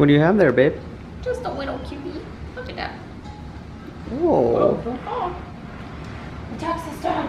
What do you have there, babe? Just a little cutie. Look at that. Whoa. Don't fall. The Texas dog.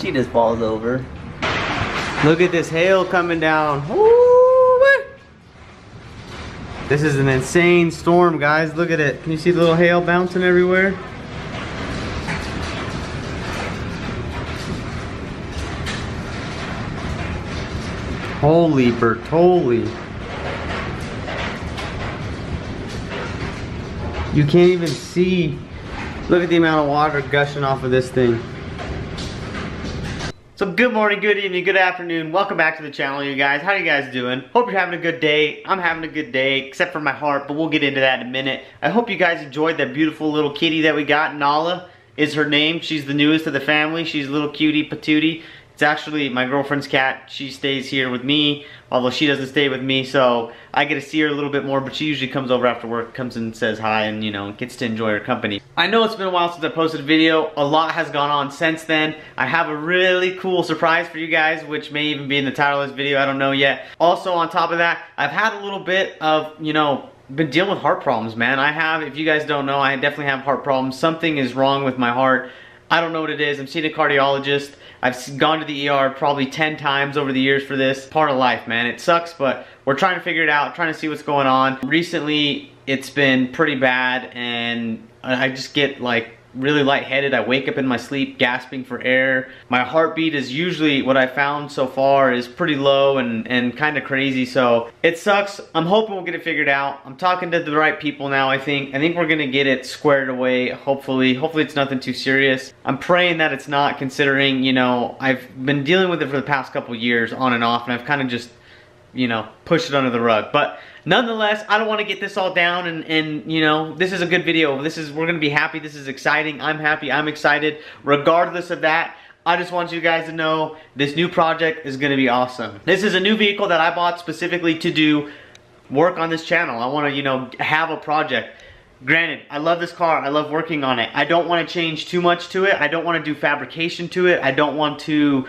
She just falls over. Look at this hail coming down. Woo! This is an insane storm, guys. Look at it. Can you see the little hail bouncing everywhere? Holy Bertoli. You can't even see. Look at the amount of water gushing off of this thing. So good morning, good evening, good afternoon. Welcome back to the channel, you guys. How are you guys doing? Hope you're having a good day. I'm having a good day, except for my heart, but we'll get into that in a minute. I hope you guys enjoyed that beautiful little kitty that we got. Nala is her name. She's the newest of the family. She's a little cutie patootie. It's actually my girlfriend's cat. She stays here with me, although she doesn't stay with me, so I get to see her a little bit more, but she usually comes over after work, comes and says hi, and you know, gets to enjoy her company. I know it's been a while since I posted a video. A lot has gone on since then. I have a really cool surprise for you guys, which may even be in the title of this video, I don't know yet. Also, on top of that, I've had a little bit of, you know, been dealing with heart problems, man. I have, if you guys don't know, I definitely have heart problems. Something is wrong with my heart. I don't know what it is. I'm seeing a cardiologist. I've gone to the ER probably 10 times over the years for this. Part of life, man. It sucks, but we're trying to figure it out, trying to see what's going on. Recently, it's been pretty bad, and I just get like really lightheaded. I wake up in my sleep gasping for air. My heartbeat is usually, what I found so far, is pretty low and kind of crazy, so it sucks. I'm hoping we'll get it figured out. I'm talking to the right people now, I think. I think we're gonna get it squared away, hopefully. Hopefully it's nothing too serious. I'm praying that it's not, considering, you know, I've been dealing with it for the past couple years on and off, and I've kind of just, you know, pushed it under the rug. But nonetheless, I don't want to get this all down, and you know, this is a good video. We're gonna be happy. This is exciting. I'm happy. I'm excited. Regardless of that, I just want you guys to know this new project is gonna be awesome. This is a new vehicle that I bought specifically to do work on this channel. I want to, you know, have a project. Granted, I love this car. I love working on it. I don't want to change too much to it. I don't want to do fabrication to it. I don't want to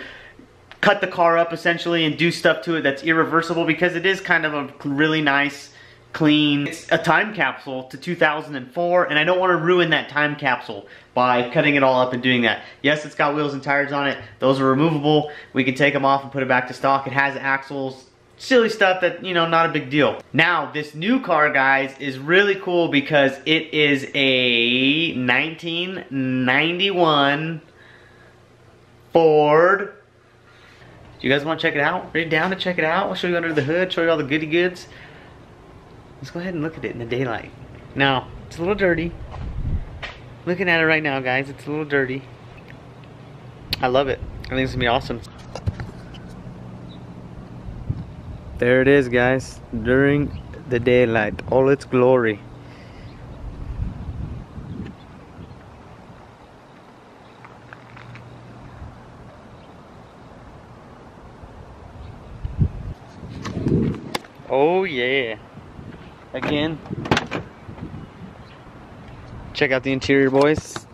cut the car up essentially and do stuff to it that's irreversible, because it is kind of a really nice, clean, it's a time capsule to 2004, and I don't want to ruin that time capsule by cutting it all up and doing that. Yes, it's got wheels and tires on it. Those are removable. We can take them off and put it back to stock. It has axles, silly stuff that, you know, not a big deal. Now, this new car, guys, is really cool because it is a 1991 Ford. Do you guys want to check it out? Are you down to check it out? I'll show you under the hood, show you all the goody goods. Let's go ahead and look at it in the daylight. Now, it's a little dirty. Looking at it right now, guys, it's a little dirty. I love it. I think it's gonna be awesome. There it is, guys, during the daylight, all its glory. Oh yeah. Again, check out the interior, boys.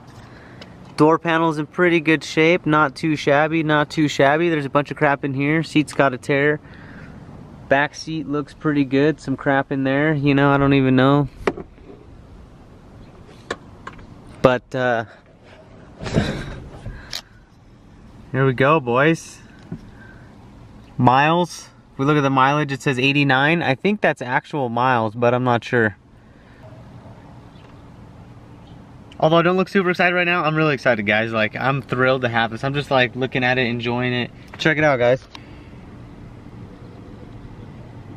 Door panel's in pretty good shape. Not too shabby, not too shabby. There's a bunch of crap in here. Seat's got a tear. Back seat looks pretty good. Some crap in there, you know, I don't even know. But here we go, boys. Miles. If we look at the mileage, it says 89. I think that's actual miles, but I'm not sure. Although I don't look super excited right now, I'm really excited, guys. Like, I'm thrilled to have this. I'm just like looking at it, enjoying it. Check it out, guys.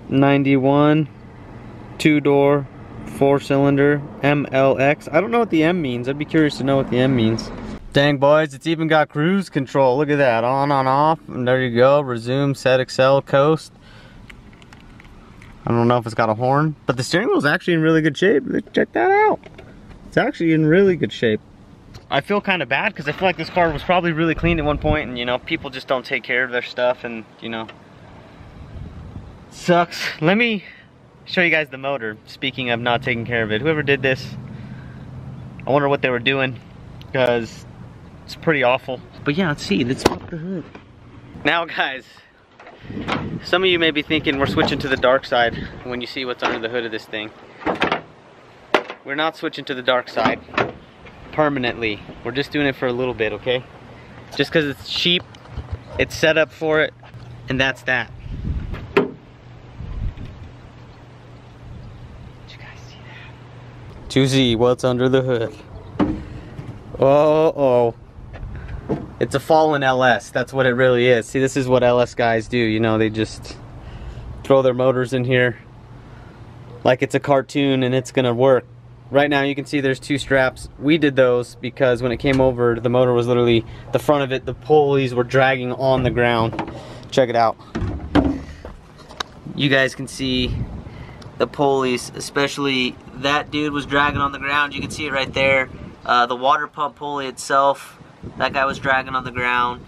91, 2-door, 4-cylinder, MLX. I don't know what the M means. I'd be curious to know what the M means. Dang, boys, it's even got cruise control. Look at that, on, off, and there you go. Resume, set, excel, coast. I don't know if it's got a horn, but the steering wheel's actually in really good shape. Check that out. It's actually in really good shape. I feel kind of bad because I feel like this car was probably really clean at one point, and you know, people just don't take care of their stuff, and you know, sucks. Let me show you guys the motor. Speaking of not taking care of it, whoever did this, I wonder what they were doing, because It's pretty awful. But yeah, let's see, let's pop the hood. Now guys, some of you may be thinking we're switching to the dark side when you see what's under the hood of this thing. We're not switching to the dark side permanently. We're just doing it for a little bit, okay? Just because it's cheap, it's set up for it, and that's that. Did you guys see that? To see what's under the hood. Oh. It's a fallen LS, that's what it really is. See, this is what LS guys do, you know, they just throw their motors in here like it's a cartoon and it's gonna work. Right now you can see there's two straps. We did those because when it came over, the motor was literally, the front of it, the pulleys were dragging on the ground. Check it out. You guys can see the pulleys, especially that dude was dragging on the ground. You can see it right there. The water pump pulley itself, that guy was dragging on the ground.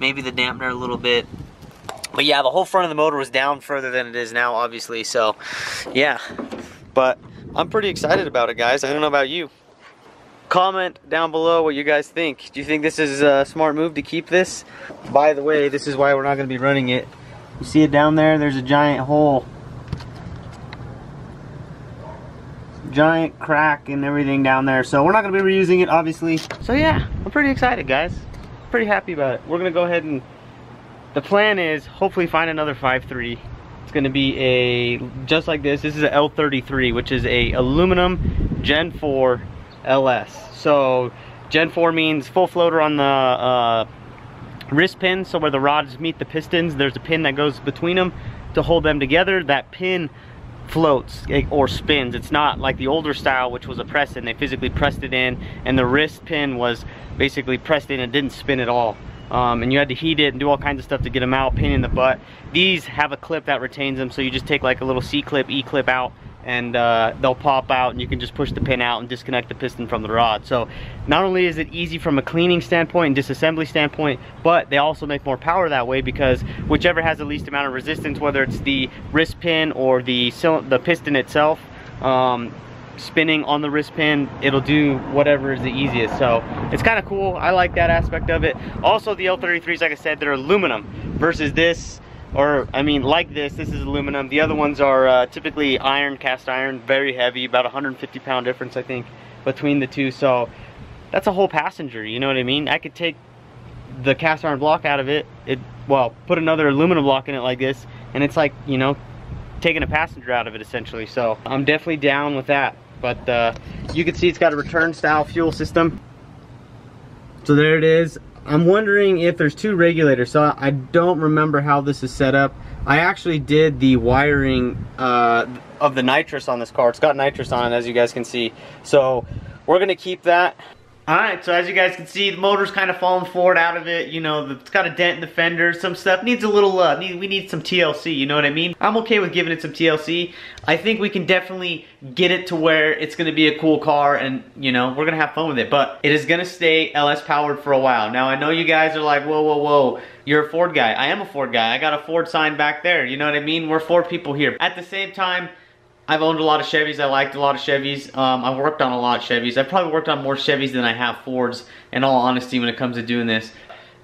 Maybe the dampener a little bit. But yeah, the whole front of the motor was down further than it is now, obviously. So, yeah. But I'm pretty excited about it, guys. I don't know about you. Comment down below what you guys think. Do you think this is a smart move to keep this? By the way, this is why we're not going to be running it. You see it down there? There's a giant hole. Giant crack and everything down there, so we're not going to be reusing it, obviously. So yeah, I'm pretty excited, guys. Pretty happy about it. We're going to go ahead and the plan is hopefully find another 5.3. It's going to be a just like this. This is a L33, which is a aluminum Gen 4 LS. So Gen 4 means full floater on the wrist pin, so where the rods meet the pistons, there's a pin that goes between them to hold them together. That pin floats or spins. It's not like the older style, which was a press in. They physically pressed it in, and the wrist pin was basically pressed in and didn't spin at all. And you had to heat it and do all kinds of stuff to get them out, pain in the butt. These have a clip that retains them, so you just take like a little C-clip, E-clip out, and they'll pop out, and you can just push the pin out and disconnect the piston from the rod. So not only is it easy from a cleaning standpoint and disassembly standpoint, but they also make more power that way, because whichever has the least amount of resistance, whether it's the wrist pin or the piston itself, spinning on the wrist pin, it'll do whatever is the easiest. So it's kind of cool. I like that aspect of it. Also, the L33s, like I said, they're aluminum versus this, or I mean like this is aluminum. The other ones are typically iron, cast iron, very heavy, about 150 pound difference I think between the two. So that's a whole passenger, you know what I mean? I could take the cast iron block out of it, well, put another aluminum block in it like this, and it's like, you know, taking a passenger out of it essentially. So I'm definitely down with that. But you can see it's got a return style fuel system. So there it is. I'm wondering if there's two regulators. So I don't remember how this is set up. I actually did the wiring of the nitrous on this car. It's got nitrous on it, as you guys can see. So we're gonna keep that. Alright, so as you guys can see, the motor's kind of falling forward out of it. You know, it's got a dent in the fender. Some stuff needs a little, we need some TLC, you know what I mean? I'm okay with giving it some TLC. I think we can definitely get it to where it's going to be a cool car, and, you know, we're going to have fun with it. But it is going to stay LS powered for a while. Now, I know you guys are like, whoa, whoa, whoa, you're a Ford guy. I am a Ford guy. I got a Ford sign back there, you know what I mean? We're Ford people here. At the same time, I've owned a lot of Chevys. I liked a lot of Chevys. I've worked on a lot of Chevys. I've probably worked on more Chevys than I have Fords, in all honesty, when it comes to doing this.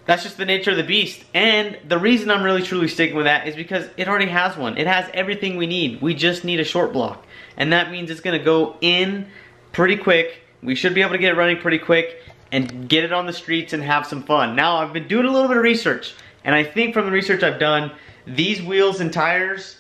That's just the nature of the beast. And the reason I'm really truly sticking with that is because it already has one. It has everything we need. We just need a short block. And that means it's gonna go in pretty quick. We should be able to get it running pretty quick and get it on the streets and have some fun. Now, I've been doing a little bit of research, and I think from the research I've done, these wheels and tires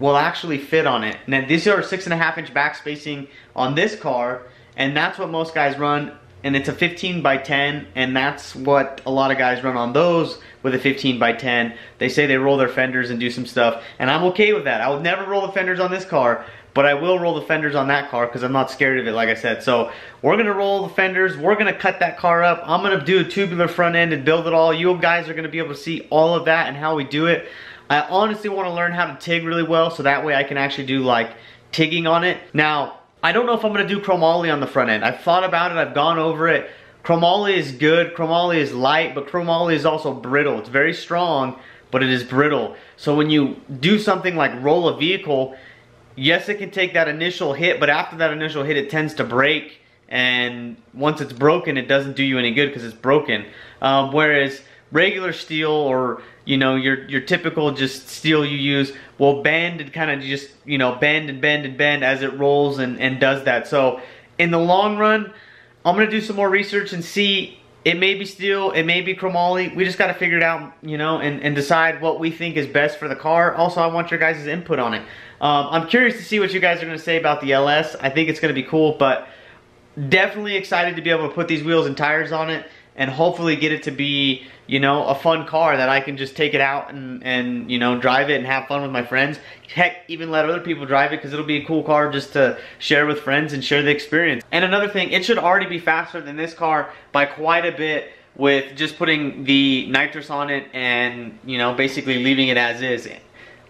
will actually fit on it. Now, these are 6.5 inch back spacing on this car, and that's what most guys run, and it's a 15 by 10, and that's what a lot of guys run on those with a 15 by 10. They say they roll their fenders and do some stuff, and I'm okay with that. I would never roll the fenders on this car, but I will roll the fenders on that car because I'm not scared of it, like I said. So we're gonna roll the fenders, we're gonna cut that car up, I'm gonna do a tubular front end and build it all. You guys are gonna be able to see all of that and how we do it. I honestly want to learn how to TIG really well, so that way I can actually do like TIGging on it. Now, I don't know if I'm going to do chromoly on the front end. I've thought about it, I've gone over it. Chromoly is good, chromoly is light, but chromoly is also brittle. It's very strong, but it is brittle. So when you do something like roll a vehicle, yes, it can take that initial hit, but after that initial hit, it tends to break and once it's broken, it doesn't do you any good because it's broken. Whereas regular steel, or you know, your typical just steel you use, will bend and kind of just, you know, bend and bend and bend as it rolls and does that. So in the long run, I'm gonna do some more research and see. It may be steel, it may be chromoly. We just got to figure it out, you know, and decide what we think is best for the car. Also, I want your guys' input on it. I'm curious to see what you guys are going to say about the LS. I think it's going to be cool, but definitely excited to be able to put these wheels and tires on it and hopefully get it to be, you know, a fun car that I can just take it out and you know, drive it and have fun with my friends. Heck, even let other people drive it, because it'll be a cool car just to share with friends and share the experience. And another thing, it should already be faster than this car by quite a bit with just putting the nitrous on it and, you know, basically leaving it as is.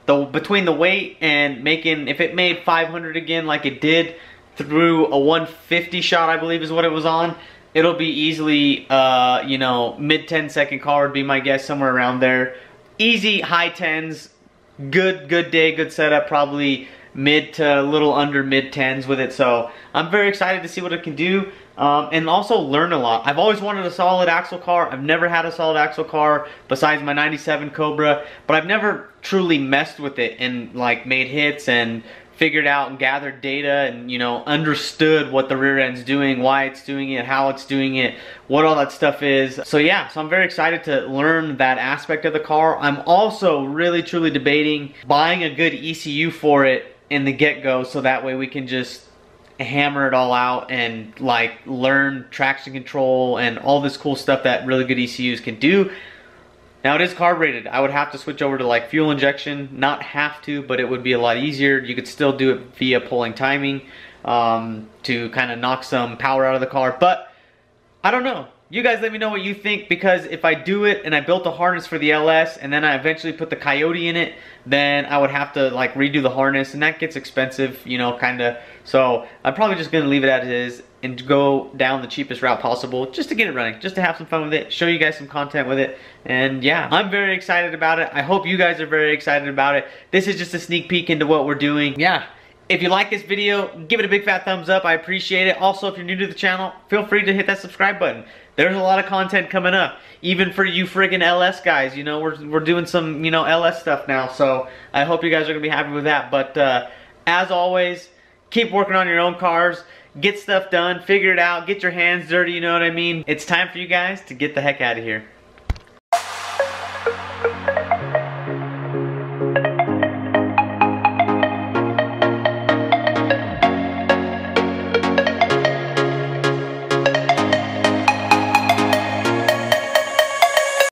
Between the weight and making, if it made 500 again like it did through a 150 shot, I believe is what it was on, it'll be easily, you know, mid 10-second car would be my guess, somewhere around there. Easy high 10s, good day, good setup, probably mid to a little under mid 10s with it. So I'm very excited to see what it can do, and also learn a lot. I've always wanted a solid axle car. I've never had a solid axle car besides my 97 Cobra, but I've never truly messed with it and like made hits and figured out and gathered data and, you know, understood what the rear end's doing, why it's doing it, how it's doing it, what all that stuff is. So yeah, so I'm very excited to learn that aspect of the car. I'm also really truly debating buying a good ECU for it in the get-go, so that way we can just hammer it all out and like learn traction control and all this cool stuff that really good ECUs can do. Now, it is carbureted. I would have to switch over to like fuel injection. Not have to, but it would be a lot easier. You could still do it via pulling timing to kind of knock some power out of the car. But I don't know. You guys let me know what you think, because if I do it and I built a harness for the LS and then I eventually put the Coyote in it, then I would have to like redo the harness, and that gets expensive, you know, kind of. So I'm probably just going to leave it as it is and go down the cheapest route possible just to get it running, just to have some fun with it, show you guys some content with it. And yeah, I'm very excited about it. I hope you guys are very excited about it. This is just a sneak peek into what we're doing. Yeah. If you like this video, give it a big fat thumbs up. I appreciate it. Also, if you're new to the channel, feel free to hit that subscribe button. There's a lot of content coming up, even for you friggin' LS guys. You know, we're doing some, you know, LS stuff now. So I hope you guys are gonna be happy with that. But as always, keep working on your own cars. Get stuff done, figure it out, get your hands dirty, you know what I mean? It's time for you guys to get the heck out of here.